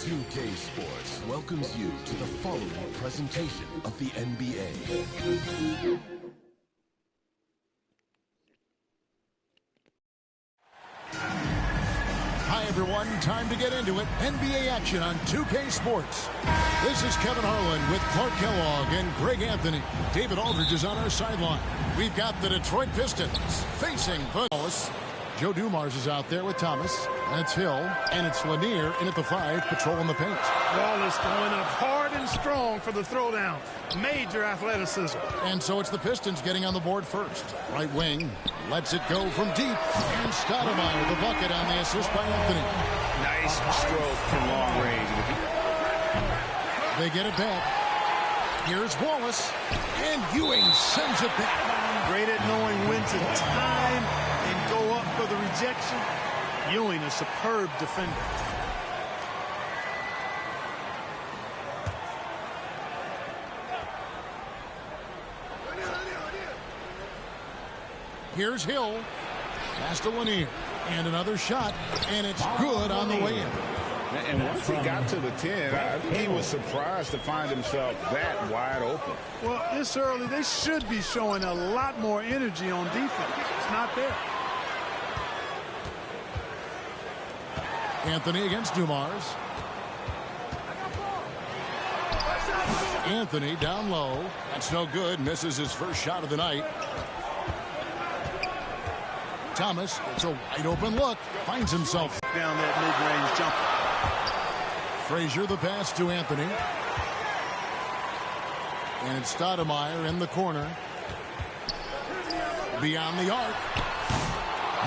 2K Sports welcomes you to the following presentation of the NBA. Hi everyone, time to get into it. NBA action on 2K Sports. This is Kevin Harlan with Clark Kellogg and Greg Anthony. David Aldridge is on our sideline. We've got the Detroit Pistons facing Wallace. Joe Dumars is out there with Thomas. That's Hill. And it's Lanier in at the 5, patrolling the paint. Wallace going up hard and strong for the throwdown. Major athleticism. And so it's the Pistons getting on the board first. Right wing lets it go from deep. And Stoudemire, the bucket on the assist by Anthony. Nice stroke from long range. They get it back. Here's Wallace. And Ewing sends it back. Great at knowing when to time and go up for the rejection. Ewing, a superb defender. Here's Hill. Pass to Lanier. And another shot. And it's good on the way in. And once he got to the 10, he was surprised to find himself that wide open. Well, this early, they should be showing a lot more energy on defense. It's not there. Anthony against Dumars. Anthony down low. That's no good. Misses his first shot of the night. Thomas, it's a wide open look. Finds himself down that mid-range jumper. Frazier the pass to Anthony. And it's Stoudemire in the corner. Beyond the arc.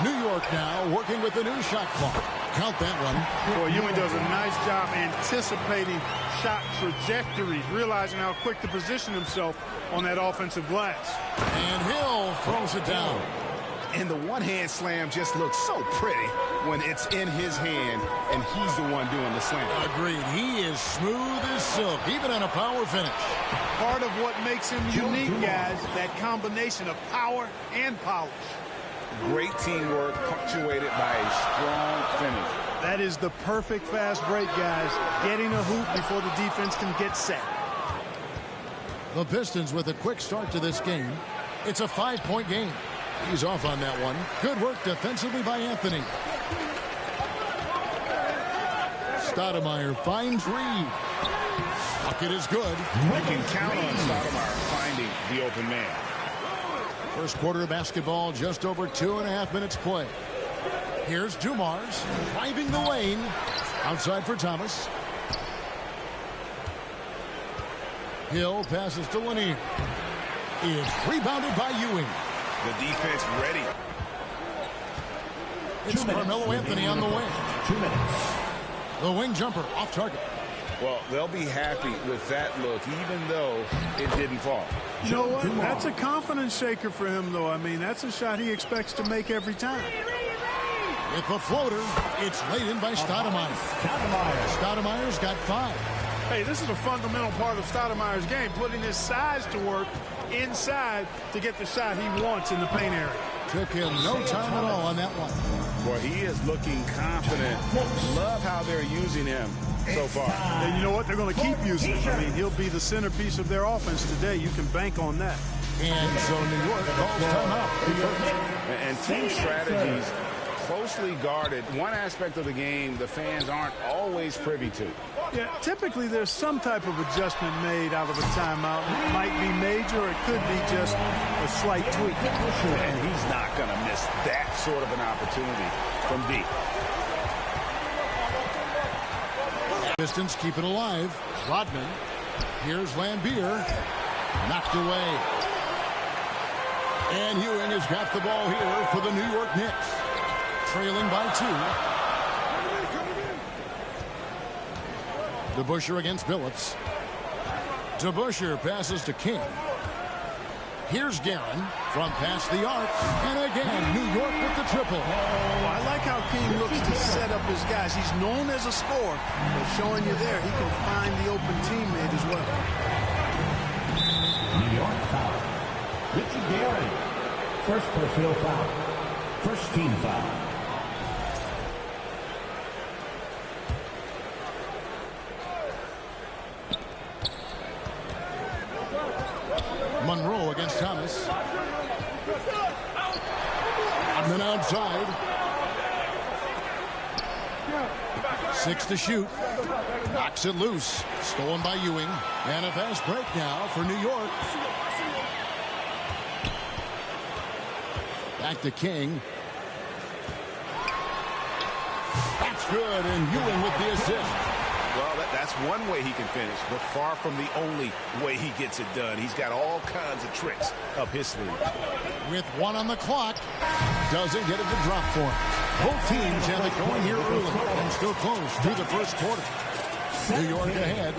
New York now working with the new shot clock. Count that one. Boy, Ewing does a nice job anticipating shot trajectories, realizing how quick to position himself on that offensive glass. And Hill throws it down. And the one-hand slam just looks so pretty when it's in his hand and he's the one doing the slam. Agreed. He is smooth as silk, even on a power finish. Part of what makes him unique, guys, that combination of power and polish. Great teamwork punctuated by a strong finish. That is the perfect fast break, guys. Getting a hoop before the defense can get set. The Pistons with a quick start to this game. It's a 5-point game. He's off on that one. Good work defensively by Anthony. Stoudemire finds Reed. Bucket is good. You can count on Stoudemire finding the open man. First quarter of basketball, just over 2.5 minutes play. Here's Dumars driving the lane. Outside for Thomas. Hill passes to Lanier. Is rebounded by Ewing. The defense ready. It's Carmelo Anthony on the wing. 2 minutes. The wing jumper off target. Well, they'll be happy with that look, even though it didn't fall. You know what? That's a confidence shaker for him, though. I mean, that's a shot he expects to make every time. With the floater, it's laid in by Stoudemire. Stoudemire's got 5. Hey, this is a fundamental part of Stoudemire's game, putting his size to work inside to get the shot he wants in the paint area. Took him no time at all on that one. Boy, he is looking confident. Love how they're using him so far. And you know what? They're going to keep using him. I mean, he'll be the centerpiece of their offense today. You can bank on that. And so New York calls timeout. And team strategies closely guarded. One aspect of the game the fans aren't always privy to. Yeah, typically there's some type of adjustment made out of a timeout. It might be major, or it could be just a slight tweak. And he's not going to miss that sort of an opportunity from deep. Pistons keep it alive. Rodman. Here's Lambier. Knocked away. And Ewing has got the ball here for the New York Knicks. Trailing by 2. DeBusschere against Billups. DeBusschere passes to King. Here's Guerin from past the arc. And again, New York with the triple. Oh, I like how King looks to set up his guys. He's known as a scorer, but showing you there, he can find the open teammate as well. New York foul. Richard Guerin. First personal foul. First team foul. Thomas. And then outside. 6 to shoot. Knocks it loose. Stolen by Ewing. And a fast break now for New York. Back to King. That's good, and Ewing with the assist. Well, that's one way he can finish, but far from the only way he gets it done. He's got all kinds of tricks up his sleeve. With 1 on the clock, doesn't get it to drop for him. Both teams have it going here early and still close through the first quarter. New York ahead,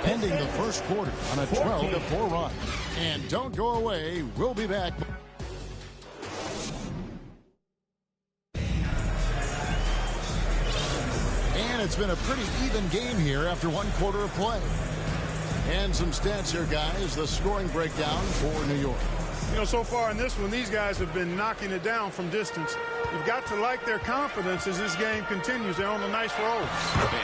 ending the first quarter on a 12-4 run. And don't go away. We'll be back. And it's been a pretty even game here after 1 quarter of play. And some stats here, guys. The scoring breakdown for New York. You know, so far in this one, these guys have been knocking it down from distance. You've got to like their confidence as this game continues. They're on a nice roll.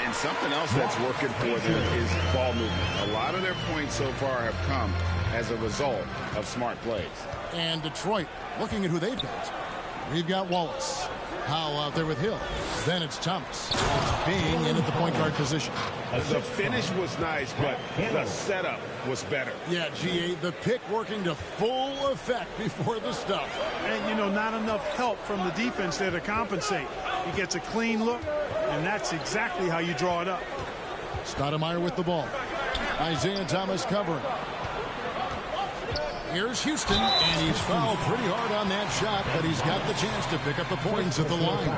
And something else that's working for them is ball movement. A lot of their points so far have come as a result of smart plays. And Detroit, looking at who they've got. We've got Wallace. Howell out there with Hill. Then it's Thomas. It's Bing in at the point guard position. The finish was nice, but the setup was better. Yeah, GA, the pick working to full effect before the stuff. And, you know, not enough help from the defense there to compensate. He gets a clean look, and that's exactly how you draw it up. Stoudemire with the ball. Isaiah Thomas covering. Here's Houston, and he's fouled pretty hard on that shot, but he's got the chance to pick up the points at the line.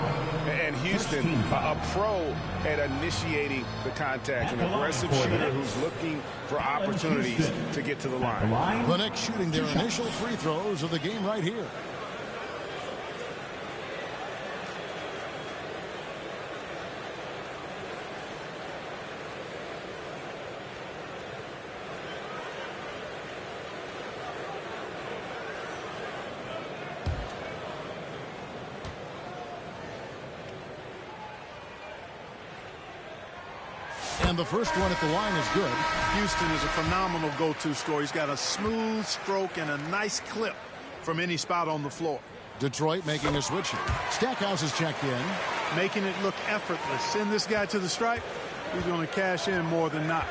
And Houston, a pro at initiating the contact, an aggressive shooter who's looking for opportunities to get to the line. The Knicks shooting their initial free throws of the game right here. And the first one at the line is good. Houston is a phenomenal go-to scorer. He's got a smooth stroke and a nice clip from any spot on the floor. Detroit making a switch here. Stackhouse is checked in. Making it look effortless. Send this guy to the stripe. He's going to cash in more than not.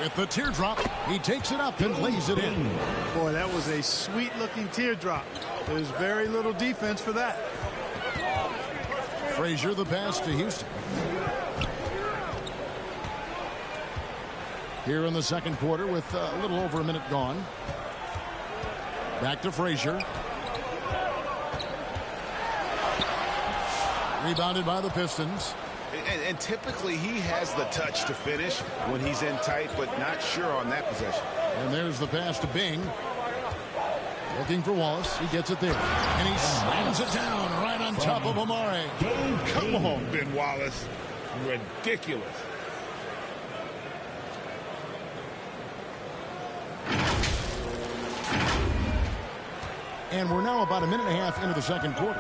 With the teardrop, he takes it up and lays it in. Boy, that was a sweet-looking teardrop. There's very little defense for that. Frazier the pass to Houston. Here in the second quarter with a little over a minute gone. Back to Frazier. Rebounded by the Pistons. And typically he has the touch to finish when he's in tight, but not sure on that possession. And there's the pass to Bing. Looking for Wallace. He gets it there. And he slams it down right on top of Amare. Come on, Ben Wallace. Ridiculous. And we're now about a minute and a half into the second quarter.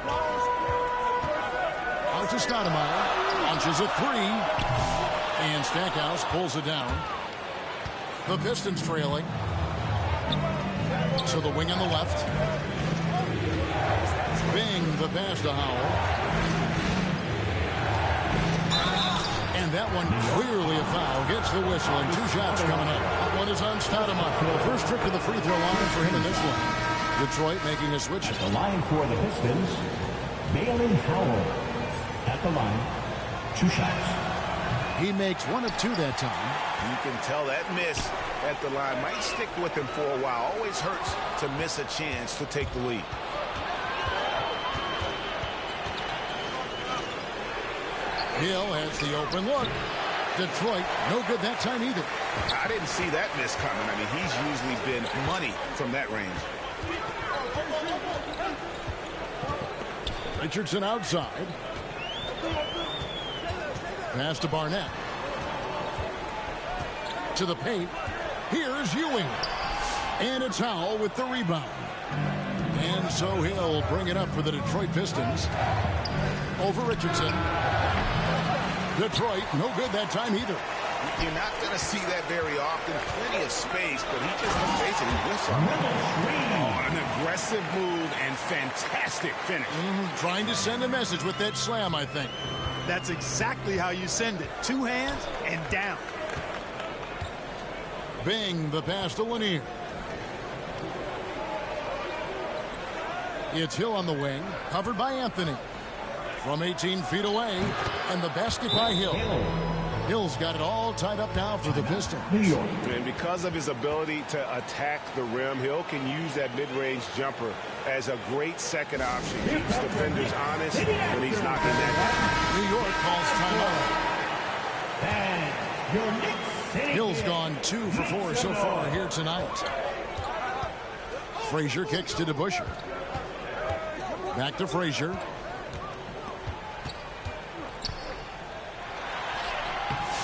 Out to Stoudemire. Launches a three. And Stackhouse pulls it down. The Pistons trailing. So the wing on the left. Bing the pass to Howell. And that one clearly a foul. Gets the whistle and 2 shots coming up. That one is on Stoudemire. First trip to the free throw line for him in this one. Detroit making a switch. The line for the Pistons, Bailey Howell. At the line, 2 shots. He makes 1 of 2 that time. You can tell that miss at the line might stick with him for a while. Always hurts to miss a chance to take the lead. Hill has the open look. Detroit, no good that time either. I didn't see that miss coming. I mean, he's usually been money from that range. Richardson outside. Pass to Barnett. To the paint. Here's Ewing. And it's Howell with the rebound. And so he'll bring it up for the Detroit Pistons. Over Richardson. Detroit, no good that time either. You're not going to see that very often. Plenty of space, but he just, let's face it, he whiffs on it. Oh, an aggressive move and fantastic finish. Trying to send a message with that slam, I think. That's exactly how you send it. 2 hands and down. Bing, the pass to Lanier. It's Hill on the wing, covered by Anthony. From 18 feet away, and the basket by Hill. Hill's got it all tied up now for the Pistons. And because of his ability to attack the rim, Hill can use that mid-range jumper as a great second option. Keeps defenders honest when he's knocking that New York calls timeout. Hill's gone 2 for 4 so far here tonight. Frazier kicks to DeBusschere. Back to Frazier.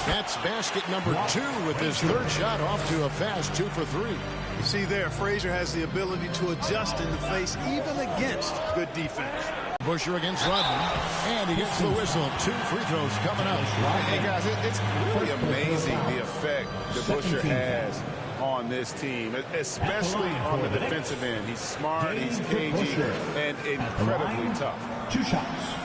That's basket number 2 with his 3rd shot off to a fast 2 for 3. You see there, Frazier has the ability to adjust in the face even against good defense. Busher against Rodman, and he gets the whistle. 2 free throws coming out. Hey, guys, it's really amazing the effect that Busher has on this team, especially on the defensive end. He's smart, he's cagey, and incredibly tough. 2 shots.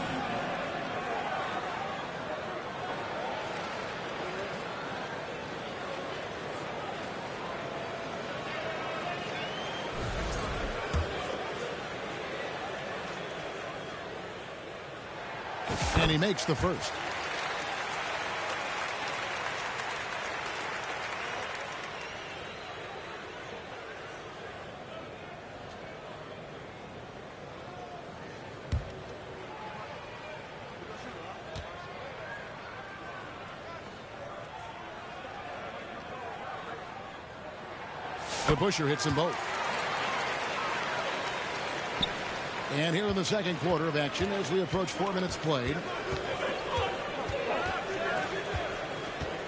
And he makes the first. DeBusschere hits them both. And here in the second quarter of action as we approach 4 minutes played.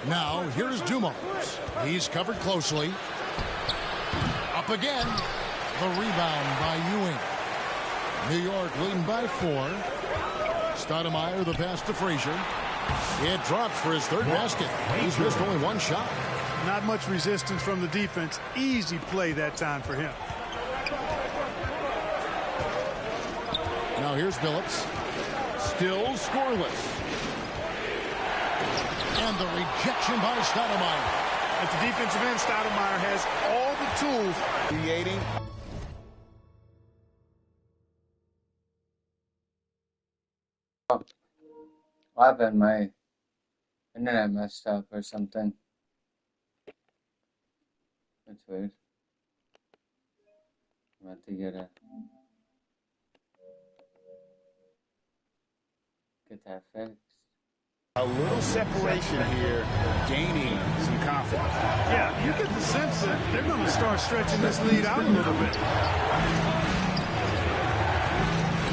Now here's Dumars. He's covered closely. Up again. The rebound by Ewing. New York leading by 4. Stoudemire the pass to Frazier. It drops for his 3rd basket. He's missed only 1 shot. Not much resistance from the defense. Easy play that time for him. Now here's Billups. Still scoreless. And the rejection by Stoudemire. At the defensive end, Stoudemire has all the tools. Creating. What happened? My internet messed up or something. That's weird. I'm about to get that fixed. A little separation here, gaining some confidence. Yeah, you get the sense that they're going to start stretching this lead out a little bit.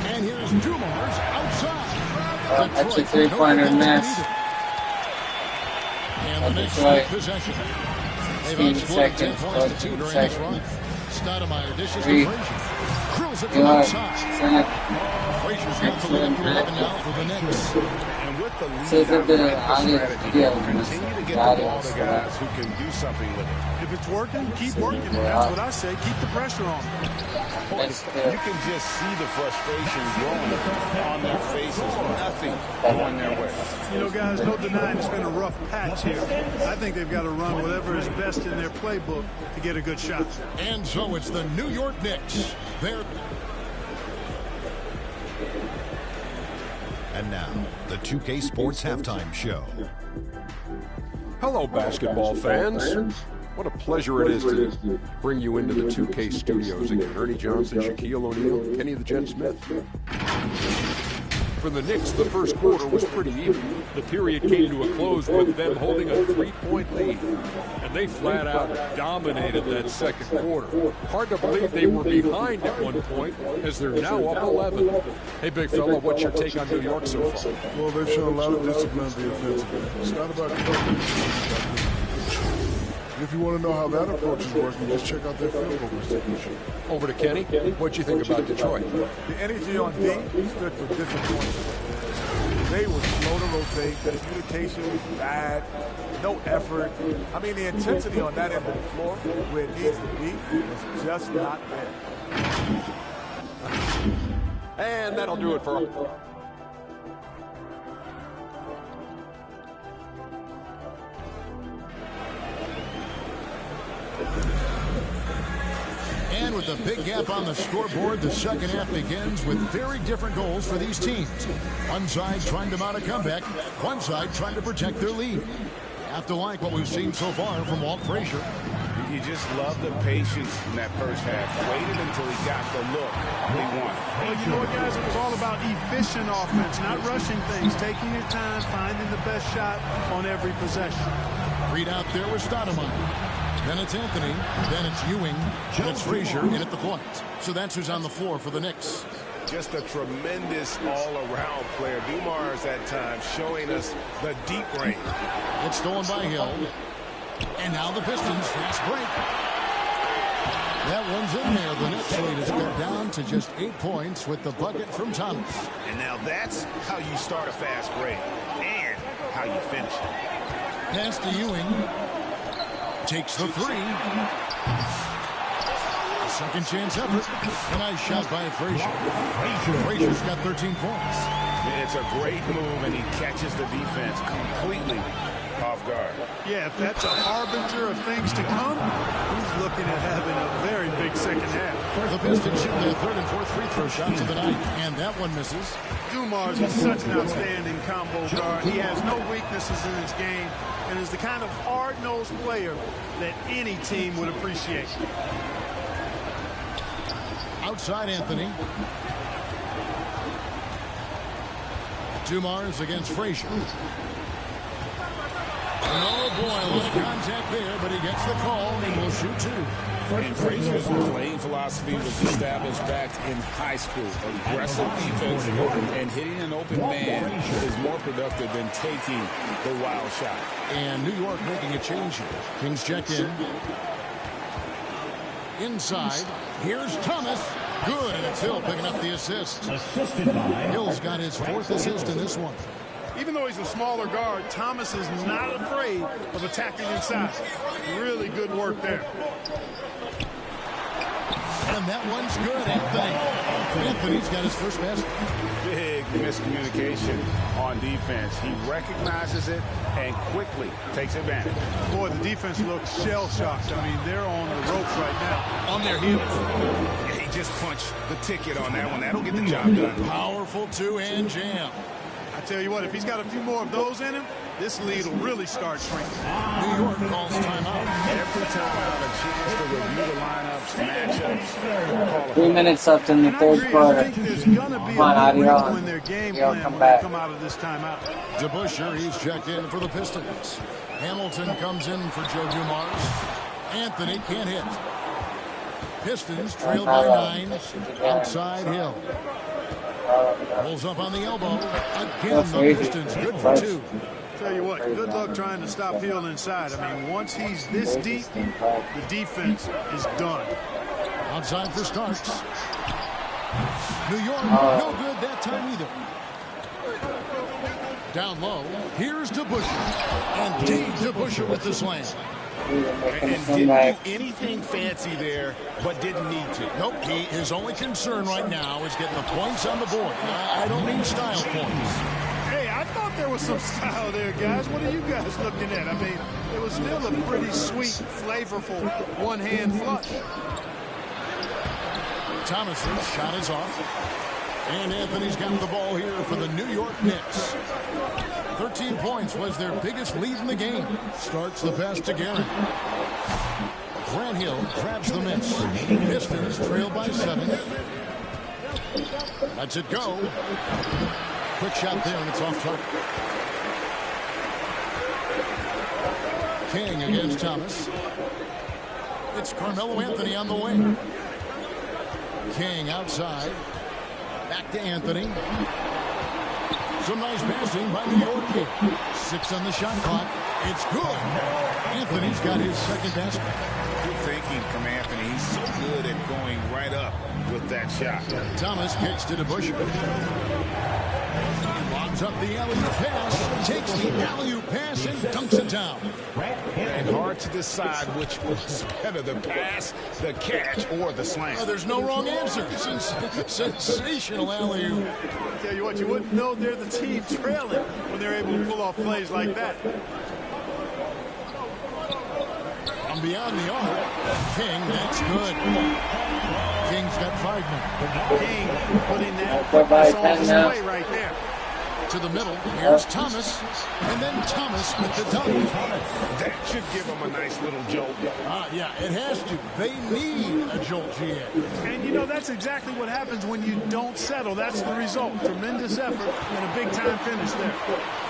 And here's Dumars outside. That's a 3-pointer miss. And the next possession. They've outscored 10 points to 2 during this run. Stoudemire dishes to Frazier. Drills it from outside. Frazier's got the lead up to 11 now for the Knicks. And with the lead, continue to get the ball to guys who can do something with it. If it's working, keep working. That's what I say. Keep the pressure on. You can just see the frustration growing on their faces. Nothing going their way. You know, guys, no denying it's been a rough patch here. I think they've got to run whatever is best in their playbook to get a good shot. And so it's the New York Knicks. They're... And now, the 2K Sports Halftime Show. Hello, basketball fans. What a pleasure it is to bring you into the 2K studios again. Ernie Johnson, Shaquille O'Neal, Kenny the Jet Smith. For the Knicks, the first quarter was pretty even. The period came to a close with them holding a 3-point lead. And they flat out dominated that second quarter. Hard to believe they were behind at one point as they're now up 11. Hey, big fella, what's your take on New York so far? Well, they've shown a lot of discipline on the offensive end. It's not about if you want to know how that approach is working, just check out their field goal percentage. Over to Kenny. What'd you think about Detroit? The energy on D stood for different points. They were slow to rotate. The communication was bad. No effort. I mean, the intensity on that end of the floor, where it needs to be, was just not there. And that'll do it for And with a big gap on the scoreboard, the second half begins with very different goals for these teams. One side trying to mount a comeback, one side trying to protect their lead. Have to like what we've seen so far from Walt Frazier. You just love the patience in that first half. Waited until he got the look he wanted. Well, you know what, guys? It was all about efficient offense, not rushing things, taking your time, finding the best shot on every possession. Read out there with Stoudemire. Then it's Anthony, then it's Ewing, then it's Frazier in at the point. So that's who's on the floor for the Knicks. Just a tremendous all-around player. Dumars at times showing us the deep range. It's stolen by Hill. And now the Pistons fast break. That one's in there. The Nets lead is cut down to just 8 points with the bucket from Thomas. And now that's how you start a fast break and how you finish it. Pass to Ewing. Takes the three. Second chance effort. A nice shot by Frazier. Frazier's got 13 points. It's a great move, and he catches the defense completely off guard. Yeah, if that's a harbinger of things to come, he's looking at having a very big second half. The Pistons shoot their third and fourth free throw shots of the night, and that one misses. Dumars is such an outstanding combo guard. He has no weaknesses in his game and is the kind of hard-nosed player that any team would appreciate. Outside Anthony. Dumars against Frazier. Oh boy, a lot of contact there, but he gets the call and will shoot two. And Frazier's playing philosophy was established back in high school. Aggressive defense and hitting an open man is more productive than taking the wild shot. And New York making a change here. Kings check in. Inside, here's Thomas. Good, and it's Hill picking up the assist. Hill's got his fourth assist in this one. Even though he's a smaller guard, Thomas is not afraid of attacking inside. Really good work there. And that one's good, Anthony. Anthony's got his first basket. Big miscommunication on defense. He recognizes it and quickly takes advantage. Boy, the defense looks shell-shocked. I mean, they're on the ropes right now, on their heels. Yeah, he just punched the ticket on that one. That'll get the job done. Powerful two-hand jam. I tell you what, if he's got a few more of those in him, this lead will really start shrinking. New York calls timeout. Every time I have a chance to review the lineups, matchups. 3 minutes left in the third quarter. I think there's going to be a wrinkle in their game plan when they come out of this timeout. DeBusschere, he's checked in for the Pistons. Hamilton comes in for Joe Dumars. Anthony can't hit. Pistons trail by 9. Outside Hill. Pulls up on the elbow. Again, the Pistons good for 2. Tell you what, good luck trying to stop Hill inside. I mean, once he's this deep, the defense is done. Outside for Starks. New York, no good that time either. Down low, here's DeBusschere. And Dave DeBusschere with the slam. And didn't do anything fancy there, but didn't need to. Nope, his only concern right now is getting the points on the board. I don't mean style points. Hey, I thought there was some style there, guys. What are you guys looking at? I mean, it was still a pretty sweet, flavorful one-hand flush. Thomas's shot is off. And Anthony's got the ball here for the New York Knicks. 13 points was their biggest lead in the game. Starts the pass to Garrett. Grant Hill grabs the miss. Pistons trail by 7. Lets it go. Quick shot there, and it's off target. King against Thomas. It's Carmelo Anthony on the wing. King outside. Back to Anthony. Some nice passing by New York here. 6 on the shot clock. It's good. Anthony's got his second basket. Good thinking from Anthony. He's so good at going right up with that shot. Thomas kicks to DeBusschere. Lobs up the alley-oop pass, takes the alley-oop pass and dunks it down. And hard to decide which was better, the pass, the catch, or the slam. Oh, there's no wrong answer. Sensational alley-oop. I tell you what, you wouldn't know they're the team trailing when they're able to pull off plays like that. From beyond the arc, King, that's good. King's got 5 men. King putting that on display right there. To the middle, here's Thomas, and then Thomas with the dunk. That should give them a nice little jolt. Yeah, it has to. They need a jolt, GA. And, you know, that's exactly what happens when you don't settle. That's the result. Tremendous effort and a big-time finish there.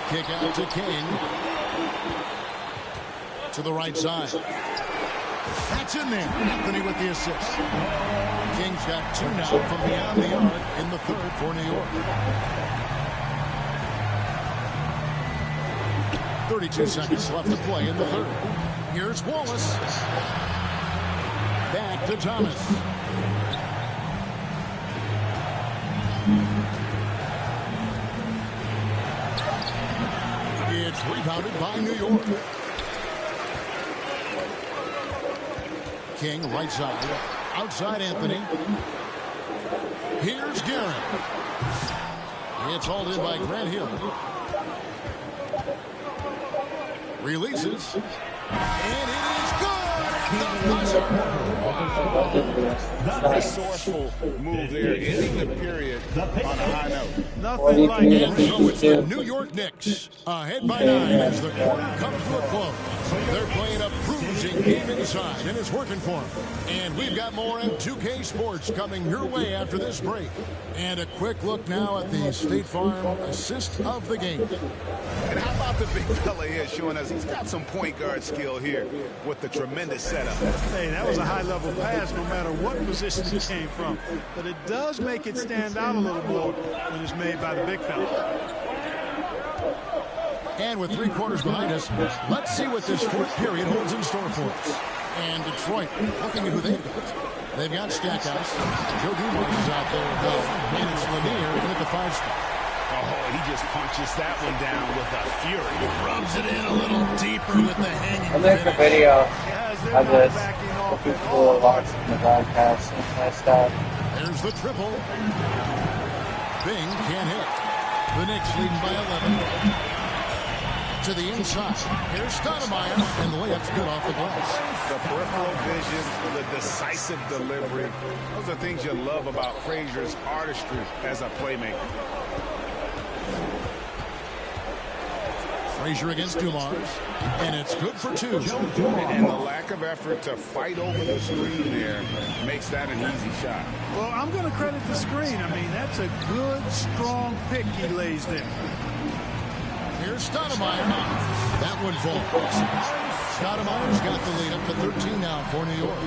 Kick out to King. To the right side. That's in there. Anthony with the assist. King's got 2 now from beyond the arc in the third for New York. 32 seconds left to play in the third. Here's Wallace. Back to Thomas. It's rebounded by New York. King, right side. Outside Anthony. Here's Garrett. It's hauled in by Grant Hill. Releases. And it is good at the buzzer. Resourceful move there, ending the period on a high note. Nothing like it. And so it's the New York Knicks ahead by 9 as the quarter comes to a close. They're playing a bruising game inside, and it's working for them. And we've got more on 2K Sports coming your way after this break. And a quick look now at the State Farm assist of the game. And how about the big fella here showing us he's got some point guard skill here with the tremendous setup. Hey, that was a high-level pass no matter what position it came from. But it does make it stand out a little more when it's made by the big fella. And with 3 quarters behind us, let's see what this fourth period holds in store for us. And Detroit, looking at who they've got. They've got Stackhouse. Joe Dumars is out there as well. And it's Lanier in at the 5 spot. Oh, he just punches that one down with a fury. Rubs it in a little deeper with the hanging I think the finish. video Yeah, of this people watching the broadcast and my stuff. There's the triple. Bing can't hit. The Knicks leading by 11. To the inside. Here's Stoudemire, and the layup's good off the glass. The peripheral vision, the decisive delivery. Those are things you love about Frazier's artistry as a playmaker. Frazier against Dumars, and it's good for 2. And the lack of effort to fight over the screen there makes that an easy shot. Well, I'm going to credit the screen. I mean, that's a good, strong pick he lays there. Here's Stoudemire. That one falls. Stoudemire's got the lead up to 13 now for New York.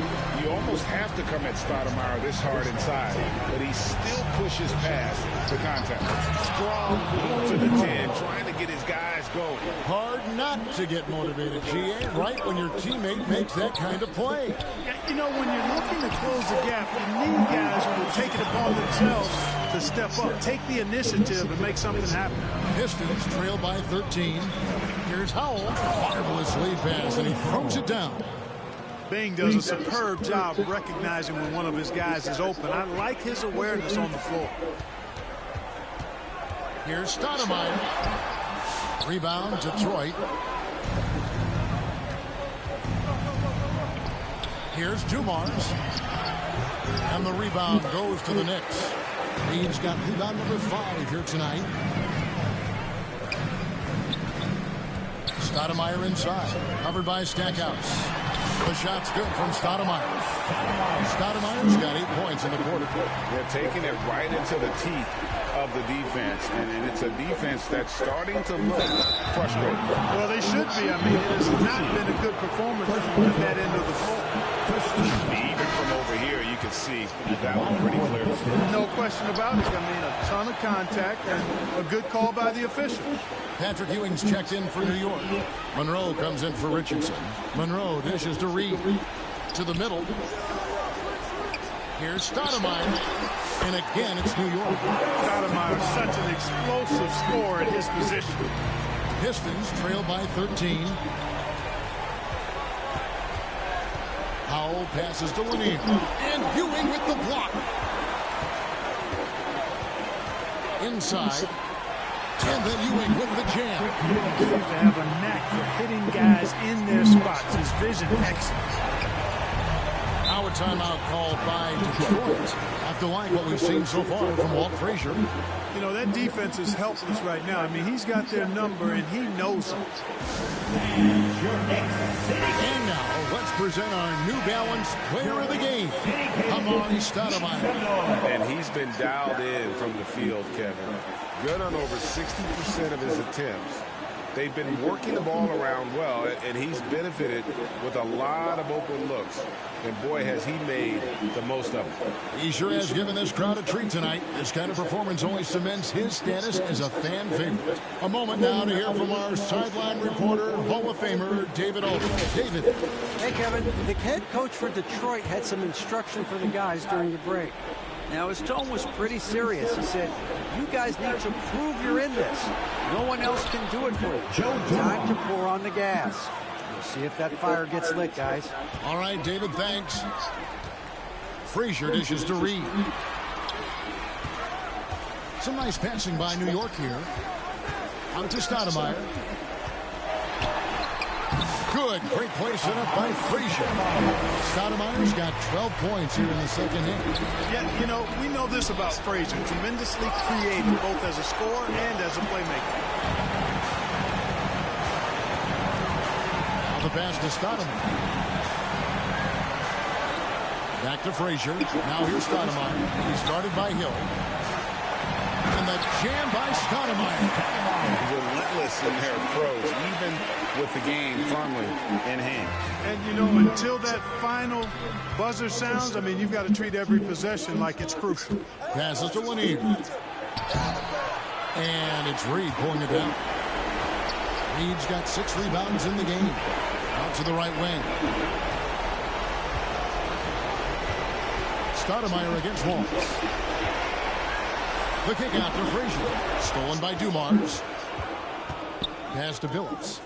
You almost have to come at Stoudemire this hard inside, but he still pushes past the contact. Strong to the 10, trying to get his guys going. Hard not to get motivated, GA, right when your teammate makes that kind of play. Yeah, you know, when you're looking to close the gap, you need guys who will take it upon themselves to step up, take the initiative, and make something happen. Pistons trail by 13. Here's Howell. Marvelous lead pass, and he throws it down. Bing does a superb job recognizing when one of his guys is open. I like his awareness on the floor. Here's Stoudemire. Rebound, Detroit. Here's Dumars. And the rebound goes to the Knicks. He's got rebound number 5 here tonight. Stoudemire inside, covered by Stackhouse. The shot's good from Stoudemire. Stoudemire's got 8 points in the quarter. They're taking it right into the teeth of the defense, and it's a defense that's starting to look frustrated. Well, they should be. I mean, it has not been a good performance from that end of the floor. Even from over here, you can see that one pretty clearly. No question about it. I mean, a ton of contact and a good call by the official. Patrick Ewing's checked in for New York. Monroe comes in for Richardson. Monroe dishes to Reed. To the middle. Here's Stoudemire. And again, it's New York. Stoudemire, such an explosive scorer at his position. Pistons trail by 13. Powell passes to Lanier. And Ewing with the block. Inside. And then Ewing with the jam. He seems to have a knack for hitting guys in their spots. His vision excellent. Now a timeout called by Detroit. Have to like what we've seen so far from Walt Frazier. You know, that defense is helpless right now. I mean, he's got their number, and he knows it. And now, let's present our New Balance Player of the Game, Amar'e Stoudemire. And he's been dialed in from the field, Kevin. Good on over 60% of his attempts. They've been working the ball around well, and he's benefited with a lot of open looks. And boy, has he made the most of it. He sure has given this crowd a treat tonight. This kind of performance only cements his status as a fan favorite. A moment now to hear from our sideline reporter, Hall of Famer, David Aldridge. David. Hey, Kevin. The head coach for Detroit had some instruction for the guys during the break. Now, his tone was pretty serious. He said, you guys need to prove you're in this. No one else can do it for you. Time to pour on the gas. We'll see if that fire gets lit, guys. All right, David, thanks. Frazier dishes to Reed. Some nice passing by New York here. Out to Stoudemire. Good. Great play set up by Frazier. Stoudemire's got 12 points here in the second half. Yeah, you know, we know this about Frazier. Tremendously creative, both as a scorer and as a playmaker. Now the pass to Stoudemire. Back to Frazier. Now here's Stoudemire. He's guarded by Hill. And the jam by Stoudemire. Relentless in their approach, even with the game firmly in hand. And, you know, until that final buzzer sounds, I mean, you've got to treat every possession like it's crucial. Passes to Lanier. And it's Reed pulling it down. Reed's got 6 rebounds in the game. Out to the right wing. Stoudemire against Walls. The kick out to Frazier. Stolen by Dumars. Pass to Billups.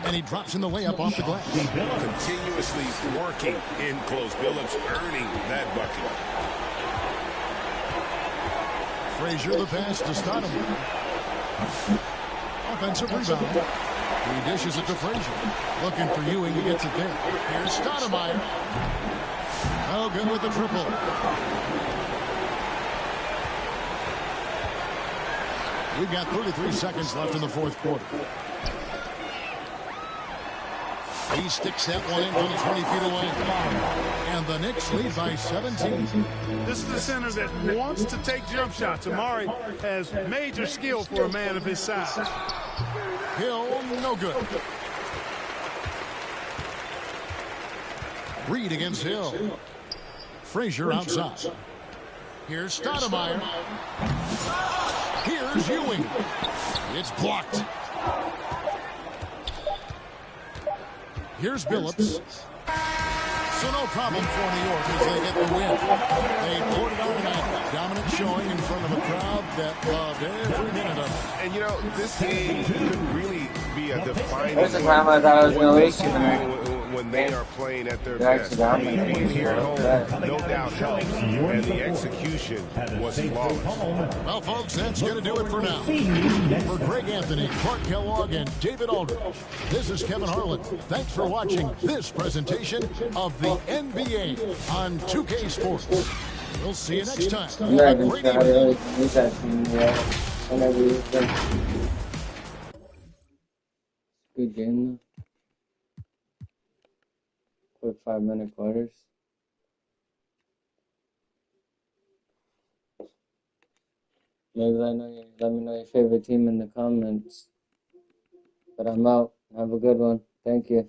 And he drops in the layup off the glass. Continuously working in close. Billups earning that bucket. Frazier the pass to Stoudemire. Offensive rebound. He dishes it to Frazier. Looking for Ewing. He gets it there. Here's Stoudemire. Oh, good with the triple. We've got 33 seconds left in the fourth quarter. He sticks that one in from 20 feet away. And the Knicks lead by 17. This is the center that wants to take jump shots. Amar'e has major skill for a man of his size. Hill, no good. Reed against Hill. Frazier outside. Here's Stoudemire. Here's Ewing. It's blocked. Here's Billups. So no problem for New York as they get the win. They poured it on tonight. Dominant showing in front of a crowd that loved every minute of it. And, you know, this game could really be a defining There's a time I thought I was going to waste you tonight. when they are playing at their They're best. actually Being here at dominating. home, no doubt helps, and the execution was flawless. Well, folks, that's going to do it for now. For Greg Anthony, Clark Kellogg, and David Aldridge, this is Kevin Harlan. Thanks for watching this presentation of the NBA on 2K Sports. We'll see you next time. I'm not even sure how to really use that team yet. Whenever you use them. Good game, though. Quick 5-minute quarters. Maybe let me know your favorite team in the comments. But I'm out. Have a good one. Thank you.